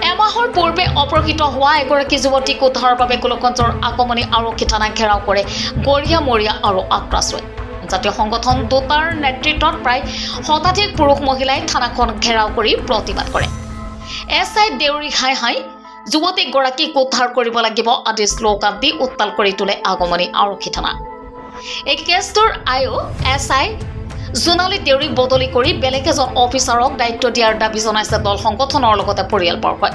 এমাহৰ পূৰ্বে অপহৃত হোৱা এগৰাকী যুৱতীক উদ্ধাৰৰ বাবে গোলকগঞ্জৰ আগমনী আৰক্ষী থানাক ঘেৰাও কৰে গৰিয়া মৰিয়া আৰু আক্ৰাছুৱে। জাতীয় সংগঠন দুটাৰ নেতৃত্বত প্ৰায় শতাধিক পুৰুষ মহিলাই থানাখন ঘেৰাও কৰি প্ৰতিবাদ কৰে। এছআই দেউৰী হাই হাই যুৱতীগৰাকীক উদ্ধাৰ কৰিব লাগিব আদি শ্লোগান দি উত্তাল কৰি তোলে আগমনী আৰক্ষী থানা। এই কেছটোৰ আইও এছআই জোনালী দেউৰীক বদলি কৰি বেলেগ এজন অফিচাৰক দায়িত্ব দিয়াৰ দাবী জনাইছে দল সংগঠনৰ লগতে পৰিয়ালবৰ্গই।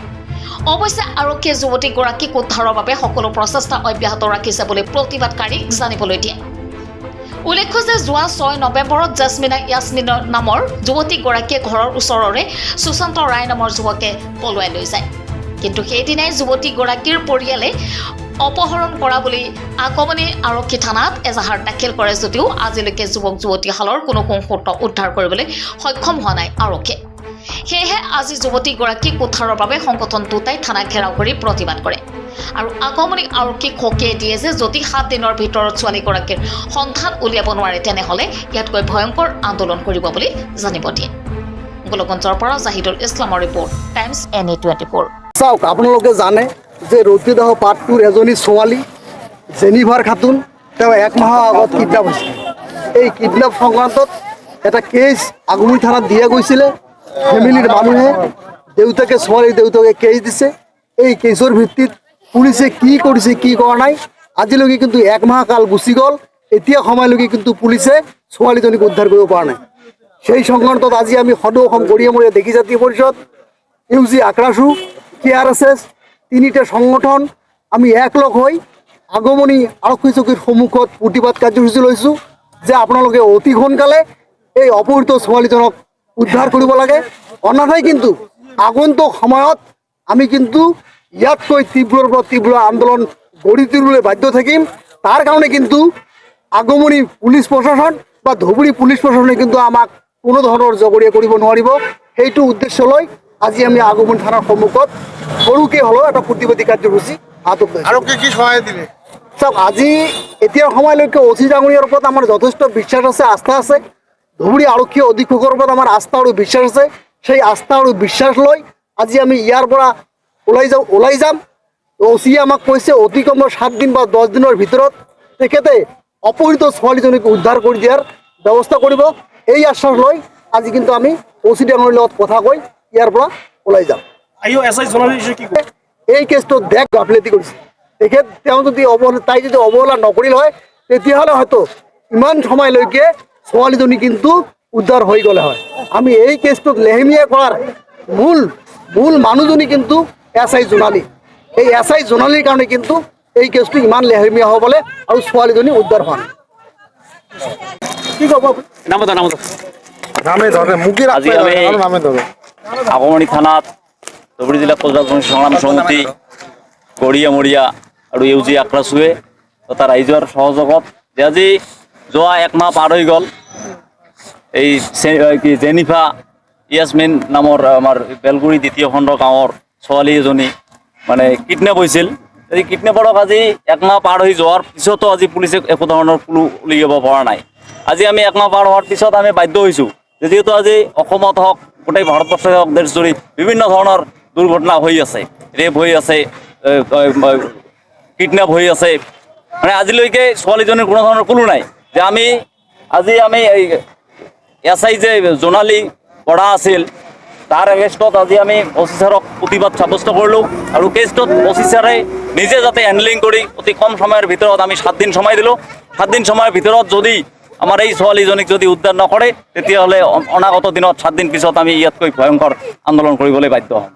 অৱশ্যে আৰক্ষীয়ে যুৱতীগৰাকীক উদ্ধাৰৰ বাবে সকলো প্ৰচেষ্টা অব্যাহত ৰাখিছে বুলি প্ৰতিবাদকাৰীক জানিবলৈ দিয়ে। উল্লেখ্য যে যোৱা 6 নৱেম্বৰত জেছমিনা ইয়াছমিন নামৰ যুৱতীগৰাকীয়ে ঘৰৰ ওচৰৰে সুশান্ত ৰায় নামৰ যুৱকে পলুৱাই লৈ যায়। কিন্তু সেইদিনাই যুৱতীগৰাকীৰ পৰিয়ালে অপহৰণ কৰা বুলি আগমনী আৰক্ষী থানাত এজাহাৰ দাখিল কৰে যদিও আজিলৈকে যুৱক যুৱতীহালৰ কোনো সূত্ৰ উদ্ধাৰ কৰিবলৈ সক্ষম হোৱা নাই আৰক্ষীয়ে। সেয়েহে আজি যুৱতীগৰাকীক উদ্ধাৰৰ বাবে সংগঠন দুটাই থানা ঘেৰাও কৰি প্ৰতিবাদ কৰে আৰু আগমনী আৰক্ষীক সকীয়াই দিয়ে যে যদি 7 দিনৰ ভিতৰত ছোৱালীগৰাকীৰ সন্ধান উলিয়াব নোৱাৰে তেনেহ'লে ইয়াতকৈ ভয়ংকৰ আন্দোলন কৰিব বুলি জানিব দিয়ে। গোলকগঞ্জৰ পৰা জাহিদুল ইছলামৰ ৰিপৰ্ট, টাইমছ NA24। চাওক, আপোনালোকে জানে যে ৰুদ্ৰদাহ পাৰ্ট 2ৰ এজনী ছোৱালী জেনিফাৰ খাতুন তেওঁ 1 মাহৰ আগত কিডনেপ হৈছিল। এই কিডনেপ সংক্ৰান্তত এটা কেছ আগমনী থানাত দিয়া গৈছিলে। ফেমিলিৰ মানুহে ছোৱালীৰ দেউতাকে কেছ দিছে। এই কেছৰ ভিত্তিত পুলিচে কি কৰিছে কি কৰা নাই আজিলৈকে কিন্তু 1 মাহ কাল গুচি গ'ল। এতিয়া সময়লৈকে কিন্তু পুলিচে ছোৱালীজনীক উদ্ধাৰ কৰিব পৰা নাই। সেই সংক্ৰান্তত আজি আমি সদৌ অসম গৰিয়া মৰিয়া দেশী জাতীয় পৰিষদ, UG আক্ৰাছু, KRSS 3টা সংগঠন আমি একলগ হৈ আগমনী আৰক্ষী চকীৰ সন্মুখত প্ৰতিবাদ কাৰ্যসূচী লৈছোঁ যে আপোনালোকে অতি সোনকালে এই অপহৃত ছোৱালীজনক উদ্ধাৰ কৰিব লাগে। অন্যথাই কিন্তু আগন্তুক সময়ত আমি কিন্তু ইয়াতকৈ তীব্ৰৰ পৰা তীব্ৰ আন্দোলন গঢ়ি তুলিবলৈ বাধ্য থাকিম। তাৰ কাৰণে কিন্তু আগমনী পুলিচ প্ৰশাসন বা ধুবুৰী পুলিচ প্ৰশাসনে কিন্তু আমাক কোনো ধৰণৰ জগৰীয়া কৰিব নোৱাৰিব। সেইটো উদ্দেশ্য লৈ আজি আমি আগমনী থানাৰ সন্মুখত সৰুকৈ হ'লেও এটা প্ৰতিবাদী কাৰ্যসূচী হাতত লৈছোঁ। আৰু কি সহায় দিলে? চাওক, আজি এতিয়াৰ সময়লৈকে অচি ডাঙৰীয়াৰ ওপৰত আমাৰ যথেষ্ট বিশ্বাস আছে, আস্থা আছে। ধুবুৰী আৰক্ষী অধীক্ষকৰ ওপৰত আমাৰ আস্থা আৰু বিশ্বাস আছে। সেই আস্থা আৰু বিশ্বাস লৈ আজি আমি ইয়াৰ পৰা ওলাই যাম। অচিয়ে আমাক কৈছে অতি কম 7 দিন বা 10 দিনৰ ভিতৰত তেখেতে অপহৃত ছোৱালীজনীক উদ্ধাৰ কৰি দিয়াৰ ব্যৱস্থা কৰিব। এই আশ্বাস লৈ আজি কিন্তু আমি অচি ডাঙৰীৰ লগত কথা কৈ ইয়াৰ পৰা ওলাই যাম। এই কেছটোত দেখ গাফিলতি কৰিছে তাই যদি অৱহেলা নকৰিল হয় তেতিয়াহ'লে হয়তো ইমান সময়লৈকে ছোৱালীজনী কিন্তু উদ্ধাৰ হৈ গ'লে হয়। আমি এই কেছটোক লেহেমীয়া কৰাৰ মূল মানুহজনী কিন্তু SI জোনালী। এই SI জোনালীৰ কাৰণে কিন্তু এই কেছটো ইমান লেহেমীয়া হ'বলৈ আৰু ছোৱালীজনী উদ্ধাৰ হোৱা নাই। কি ক'ব? আগমনী থানাত ধুবুৰী জিলা প্ৰজাতন্ত্ৰী সংগ্ৰাম সমিতি, গৰিয়া মৰিয়া আৰু UG আক্ৰাছুৱে তথা ৰাইজৰ সহযোগত আজি যোৱা 1 মাহ পাৰ হৈ গ'ল এই জেনিফা ইয়াছমিন নামৰ আমাৰ বেলগুৰি 2য় খণ্ড গাঁৱৰ ছোৱালী এজনী মানে কিডনেপ হৈছিল। এই কিডনেপৰক আজি 1 মাহ পাৰ হৈ যোৱাৰ পিছতো আজি পুলিচে একো ধৰণৰ ক্লু উলিয়াব পৰা নাই। আজি আমি 1 মাহ পাৰ হোৱাৰ পিছত আমি বাধ্য হৈছোঁ যিহেতু আজি অসমত হওক গোটেই ভাৰতবৰ্ষই হওক দেশজুৰি বিভিন্ন ধৰণৰ দুৰ্ঘটনা হৈ আছে, ৰেপ হৈ আছে, কিডনেপ হৈ আছে। মানে আজিলৈকে ছোৱালীজনীৰ কোনো ধৰণৰ ক্লু নাই যে আমি এই SI যে জোনালী পঢ়া আছিল তাৰ এগেইনষ্টত আজি আমি OC ছাৰক প্ৰতিবাদ সাব্যস্ত কৰিলোঁ আৰু কেছটোত OC ছাৰে নিজে যাতে হেণ্ডলিং কৰি অতি কম সময়ৰ ভিতৰত আমি 7 দিন সময় দিলোঁ। 7 দিন সময়ৰ ভিতৰত যদি আমাৰ এই ছোৱালীজনীক যদি উদ্ধাৰ নকৰে তেতিয়াহ'লে অনাগত দিনত 7 দিন পিছত আমি ইয়াতকৈ ভয়ংকৰ আন্দোলন কৰিবলৈ বাধ্য হ'ম।